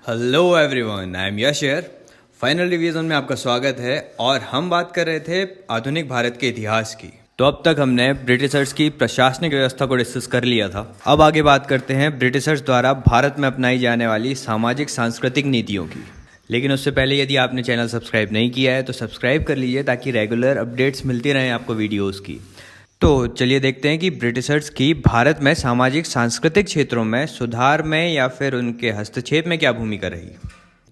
Hello everyone, I am Yash here. Final revision में आपका स्वागत है और हम बात कर रहे थे आधुनिक भारत के इतिहास की। तो अब तक हमने ब्रिटिशर्स की प्रशासनिक व्यवस्था को डिस्कस कर लिया था। अब आगे बात करते हैं ब्रिटिशर्स द्वारा भारत में अपनाई जाने वाली सामाजिक सांस्कृतिक नीतियों की। लेकिन उससे पहले यदि आपने चैनल सब्सक्राइब नहीं किया है तो सब्सक्राइब कर लीजिए ताकि रेगुलर अपडेट्स मिलती रहें आपको वीडियोज़ की। तो चलिए देखते हैं कि ब्रिटिशर्स की भारत में सामाजिक सांस्कृतिक क्षेत्रों में सुधार में या फिर उनके हस्तक्षेप में क्या भूमिका रही।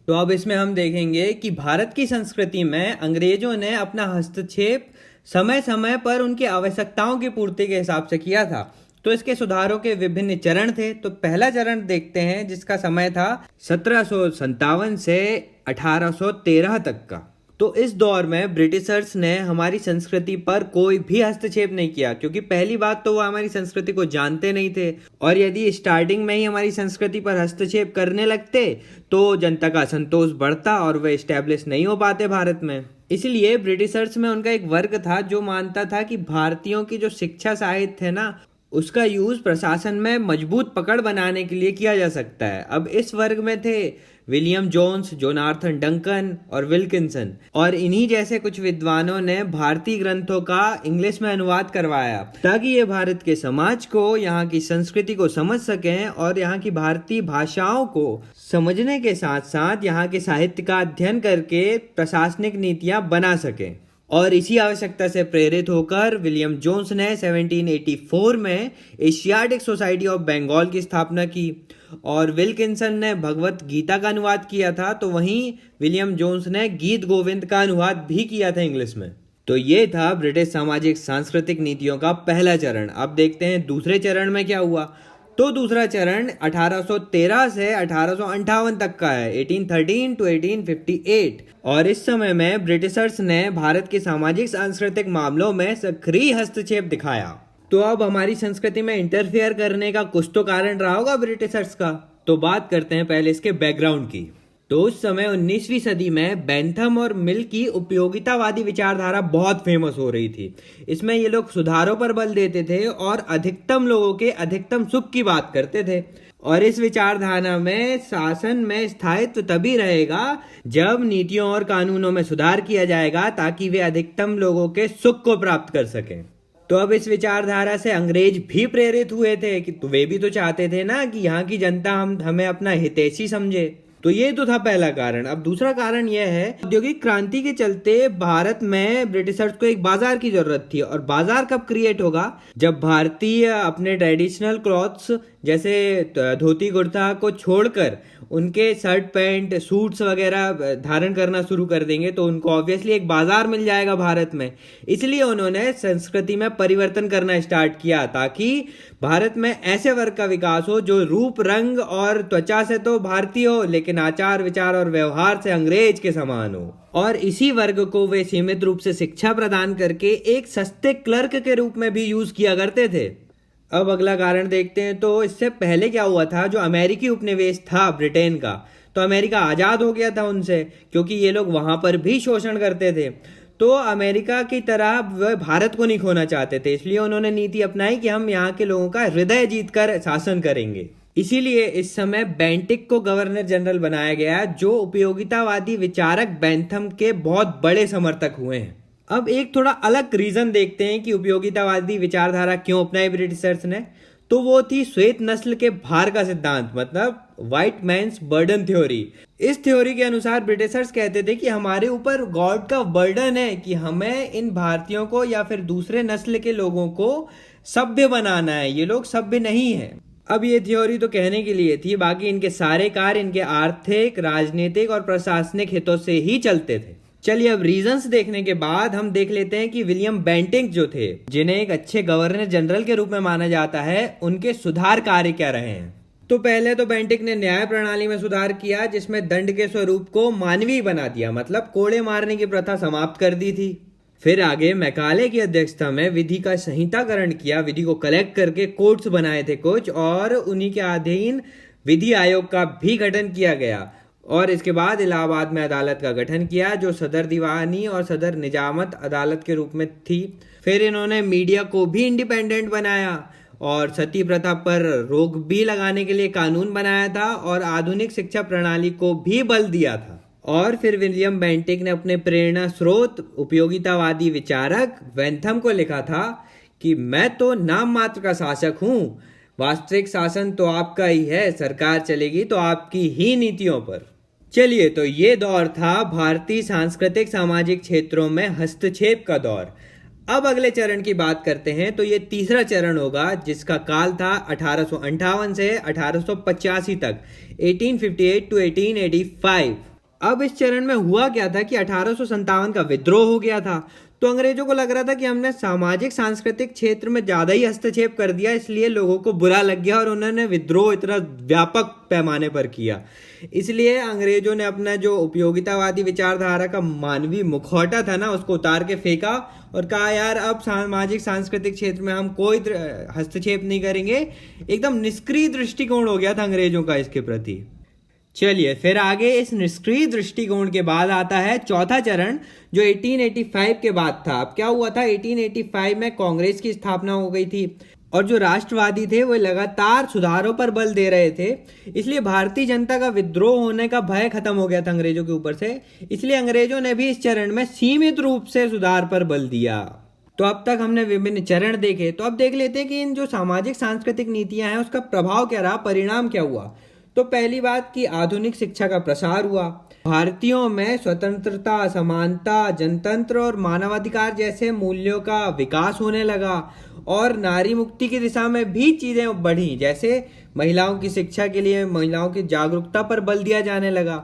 तो अब इसमें हम देखेंगे कि भारत की संस्कृति में अंग्रेजों ने अपना हस्तक्षेप समय समय पर उनकी आवश्यकताओं की पूर्ति के हिसाब से किया था। तो इसके सुधारों के विभिन्न चरण थे। तो पहला चरण देखते हैं जिसका समय था 1757 से 1813 तक का। तो इस दौर में ब्रिटिशर्स ने हमारी संस्कृति पर कोई भी हस्तक्षेप नहीं किया, क्योंकि पहली बात तो वो हमारी संस्कृति को जानते नहीं थे और यदि स्टार्टिंग में ही हमारी संस्कृति पर हस्तक्षेप करने लगते तो जनता का असंतोष बढ़ता और वे स्टैब्लिश नहीं हो पाते भारत में। इसलिए ब्रिटिशर्स में उनका एक वर्ग था जो मानता था कि भारतीयों की जो शिक्षा साहित्य है ना, उसका यूज प्रशासन में मजबूत पकड़ बनाने के लिए किया जा सकता है। अब इस वर्ग में थे विलियम जोन्स, जोनार्थन डंकन और विल्किंसन, और इन्हीं जैसे कुछ विद्वानों ने भारतीय ग्रंथों का इंग्लिश में अनुवाद करवाया ताकि ये भारत के समाज को, यहाँ की संस्कृति को समझ सकें और यहाँ की भारतीय भाषाओं को समझने के साथ साथ यहाँ के साहित्य का अध्ययन करके प्रशासनिक नीतियाँ बना सकें। और इसी आवश्यकता से प्रेरित होकर विलियम जोन्स ने 1784 में एशियाटिक सोसाइटी ऑफ बंगाल की स्थापना की और विल्किंसन ने भगवत गीता का अनुवाद किया था। तो वहीं विलियम जोन्स ने गीत गोविंद का अनुवाद भी किया था इंग्लिश में। तो ये था ब्रिटिश सामाजिक सांस्कृतिक नीतियों का पहला चरण। अब देखते हैं दूसरे चरण में क्या हुआ। तो दूसरा चरण 1813 से 1858 तक का है, 1813 टू 1858। और इस समय में ब्रिटिशर्स ने भारत के सामाजिक सांस्कृतिक मामलों में सक्रिय हस्तक्षेप दिखाया। तो अब हमारी संस्कृति में इंटरफेयर करने का कुछ तो कारण रहा होगा ब्रिटिशर्स का। तो बात करते हैं पहले इसके बैकग्राउंड की। तो उस समय 19वीं सदी में बेंथम और मिल की उपयोगितावादी विचारधारा बहुत फेमस हो रही थी। इसमें ये लोग सुधारों पर बल देते थे और अधिकतम लोगों के अधिकतम सुख की बात करते थे। और इस विचारधारा में शासन में स्थायित्व तभी रहेगा जब नीतियों और कानूनों में सुधार किया जाएगा ताकि वे अधिकतम लोगों के सुख को प्राप्त कर सकें। तो अब इस विचारधारा से अंग्रेज भी प्रेरित हुए थे कि तो वे भी तो चाहते थे ना कि यहाँ की जनता हमें अपना हितैषी समझे। तो ये तो था पहला कारण। अब दूसरा कारण यह है, औद्योगिक क्रांति के चलते भारत में ब्रिटिशर्स को एक बाजार की जरूरत थी। और बाजार कब क्रिएट होगा, जब भारतीय अपने ट्रेडिशनल क्लॉथ्स जैसे धोती कुर्ता को छोड़कर उनके शर्ट पैंट सूट्स वगैरह धारण करना शुरू कर देंगे तो उनको ऑब्वियसली एक बाजार मिल जाएगा भारत में। इसलिए उन्होंने संस्कृति में परिवर्तन करना स्टार्ट किया ताकि भारत में ऐसे वर्ग का विकास हो जो रूप रंग और त्वचा से तो भारतीय हो लेकिन आचार विचार और व्यवहार से अंग्रेज के समान हो। और इसी वर्ग को वे सीमित रूप से शिक्षा प्रदान करके एक सस्ते क्लर्क के रूप में भी यूज किया करते थे। अब अगला कारण देखते हैं। तो इससे पहले क्या हुआ था, जो अमेरिकी उपनिवेश था ब्रिटेन का, तो अमेरिका आज़ाद हो गया था उनसे, क्योंकि ये लोग वहाँ पर भी शोषण करते थे। तो अमेरिका की तरह वह भारत को नहीं खोना चाहते थे, इसलिए उन्होंने नीति अपनाई कि हम यहाँ के लोगों का हृदय जीतकर शासन करेंगे। इसीलिए इस समय बेंटिक को गवर्नर जनरल बनाया गया, जो उपयोगितावादी विचारक बेंथम के बहुत बड़े समर्थक हुए हैं। अब एक थोड़ा अलग रीजन देखते हैं कि उपयोगितावादी विचारधारा क्यों अपनाई ब्रिटिशर्स ने। तो वो थी श्वेत नस्ल के भार का सिद्धांत, मतलब व्हाइट मैन्स बर्डन थ्योरी। इस थ्योरी के अनुसार ब्रिटिशर्स कहते थे कि हमारे ऊपर गॉड का बर्डन है कि हमें इन भारतीयों को या फिर दूसरे नस्ल के लोगों को सभ्य बनाना है, ये लोग सभ्य नहीं है। अब ये थ्योरी तो कहने के लिए थी, बाकी इनके सारे कार्य इनके आर्थिक, राजनीतिक और प्रशासनिक हितों से ही चलते थे। चलिए अब रीजंस देखने के बाद हम देख लेते हैं कि विलियम बेंटिक जो थे, जिन्हें एक अच्छे गवर्नर जनरल के रूप में माना जाता है, उनके सुधार कार्य क्या रहे हैं। तो पहले तो बेंटिक ने न्याय प्रणाली में सुधार किया, जिसमें दंड के स्वरूप को मानवीय बना दिया, मतलब कोड़े मारने की प्रथा समाप्त कर दी थी। फिर आगे मैकाले की अध्यक्षता में विधि का संहिताकरण किया, विधि को कलेक्ट करके कोर्ट्स बनाए थे कुछ, और उन्हीं के अधीन विधि आयोग का भी गठन किया गया। और इसके बाद इलाहाबाद में अदालत का गठन किया, जो सदर दीवानी और सदर निजामत अदालत के रूप में थी। फिर इन्होंने मीडिया को भी इंडिपेंडेंट बनाया और सती प्रथा पर रोक भी लगाने के लिए कानून बनाया था और आधुनिक शिक्षा प्रणाली को भी बल दिया था। और फिर विलियम बेंटिक ने अपने प्रेरणा स्रोत उपयोगितावादी विचारक वेंथम को लिखा था कि मैं तो नाम मात्र का शासक हूँ, वास्तविक शासन तो आपका ही है, सरकार चलेगी तो आपकी ही नीतियों पर। चलिए, तो ये दौर था भारतीय सांस्कृतिक सामाजिक क्षेत्रों में हस्तक्षेप का दौर। अब अगले चरण की बात करते हैं, तो ये तीसरा चरण होगा जिसका काल था 1858 से 1885 तक, 1858 to 1885। अब इस चरण में हुआ क्या था कि 1857 का विद्रोह हो गया था। तो अंग्रेजों को लग रहा था कि हमने सामाजिक सांस्कृतिक क्षेत्र में ज़्यादा ही हस्तक्षेप कर दिया, इसलिए लोगों को बुरा लग गया और उन्होंने विद्रोह इतना व्यापक पैमाने पर किया। इसलिए अंग्रेजों ने अपना जो उपयोगितावादी विचारधारा का मानवीय मुखौटा था ना, उसको उतार के फेंका और कहा यार अब सामाजिक सांस्कृतिक क्षेत्र में हम कोई हस्तक्षेप नहीं करेंगे। एकदम निष्क्रिय दृष्टिकोण हो गया था अंग्रेजों का इसके प्रति। चलिए, फिर आगे इस निष्क्रिय दृष्टिकोण के बाद आता है चौथा चरण जो 1885 के बाद था। अब क्या हुआ था, 1885 में कांग्रेस की स्थापना हो गई थी और जो राष्ट्रवादी थे वो लगातार सुधारों पर बल दे रहे थे, इसलिए भारतीय जनता का विद्रोह होने का भय खत्म हो गया था अंग्रेजों के ऊपर से। इसलिए अंग्रेजों ने भी इस चरण में सीमित रूप से सुधार पर बल दिया। तो अब तक हमने विभिन्न चरण देखे, तो अब देख लेते हैं कि इन जो सामाजिक सांस्कृतिक नीतियां हैं उसका प्रभाव क्या रहा, परिणाम क्या हुआ। तो पहली बात कि आधुनिक शिक्षा का प्रसार हुआ। भारतीयों में स्वतंत्रता, समानता, जनतंत्र और मानवाधिकार जैसे मूल्यों का विकास होने लगा और नारी मुक्ति की दिशा में भी चीजें बढ़ी, जैसे महिलाओं की शिक्षा के लिए महिलाओं की जागरूकता पर बल दिया जाने लगा।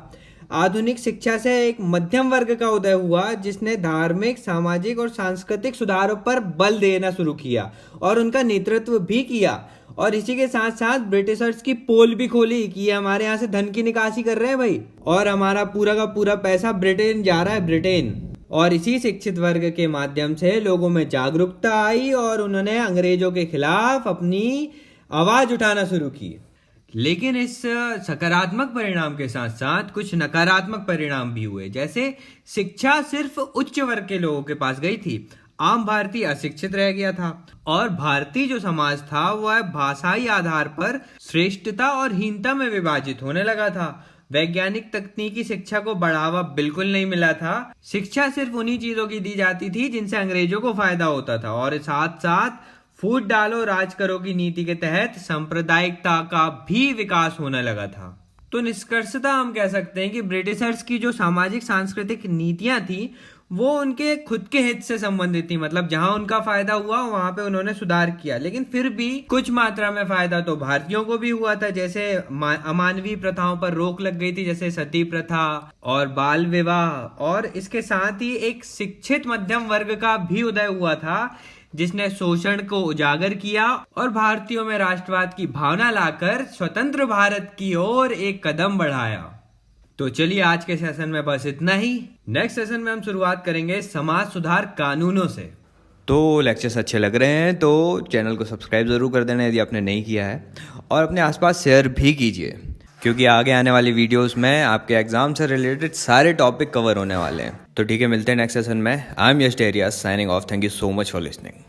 आधुनिक शिक्षा से एक मध्यम वर्ग का उदय हुआ जिसने धार्मिक, सामाजिक और सांस्कृतिक सुधारों पर बल देना शुरू किया और उनका नेतृत्व भी किया। और इसी के साथ साथ ब्रिटिशर्स की पोल भी खोली कि ये हमारे यहाँ से धन की निकासी कर रहे हैं भाई, और हमारा पूरा का पूरा पैसा ब्रिटेन जा रहा है, ब्रिटेन। और इसी शिक्षित वर्ग के माध्यम से लोगों में जागरूकता आई और उन्होंने अंग्रेजों के खिलाफ अपनी आवाज उठाना शुरू की। लेकिन इस सकारात्मक परिणाम के साथ साथ कुछ नकारात्मक परिणाम भी हुए, जैसे शिक्षा सिर्फ उच्च वर्ग के लोगों के पास गई थी, आम भारतीय अशिक्षित रह गया था और भारतीय जो समाज था वह भाषाई आधार पर श्रेष्ठता और हीनता में विभाजित होने लगा था। वैज्ञानिक तकनीकी शिक्षा को बढ़ावा बिल्कुल नहीं मिला था। शिक्षा सिर्फ उन्हीं चीजों की दी जाती थी जिनसे अंग्रेजों को फायदा होता था और साथ साथ फूट डालो राज करो की नीति के तहत सांप्रदायिकता का भी विकास होने लगा था। तो निष्कर्षतः हम कह सकते हैं कि ब्रिटिशर्स की जो सामाजिक सांस्कृतिक नीतियां थी वो उनके खुद के हित से संबंधित थी, मतलब जहां उनका फायदा हुआ वहां पे उन्होंने सुधार किया, लेकिन फिर भी कुछ मात्रा में फायदा तो भारतीयों को भी हुआ था। जैसे अमानवीय प्रथाओं पर रोक लग गई थी, जैसे सती प्रथा और बाल विवाह, और इसके साथ ही एक शिक्षित मध्यम वर्ग का भी उदय हुआ था जिसने शोषण को उजागर किया और भारतीयों में राष्ट्रवाद की भावना लाकर स्वतंत्र भारत की ओर एक कदम बढ़ाया। तो चलिए, आज के सेशन में बस इतना ही। नेक्स्ट सेशन में हम शुरुआत करेंगे समाज सुधार कानूनों से। तो लेक्चर्स अच्छे लग रहे हैं तो चैनल को सब्सक्राइब ज़रूर कर देना यदि आपने नहीं किया है, और अपने आसपास शेयर भी कीजिए, क्योंकि आगे आने वाली वीडियोस में आपके एग्जाम से रिलेटेड सारे टॉपिक कवर होने वाले हैं। तो ठीक है, मिलते हैं नेक्स्ट सेशन में। I am Yash Deria signing off. Thank you so much for listening.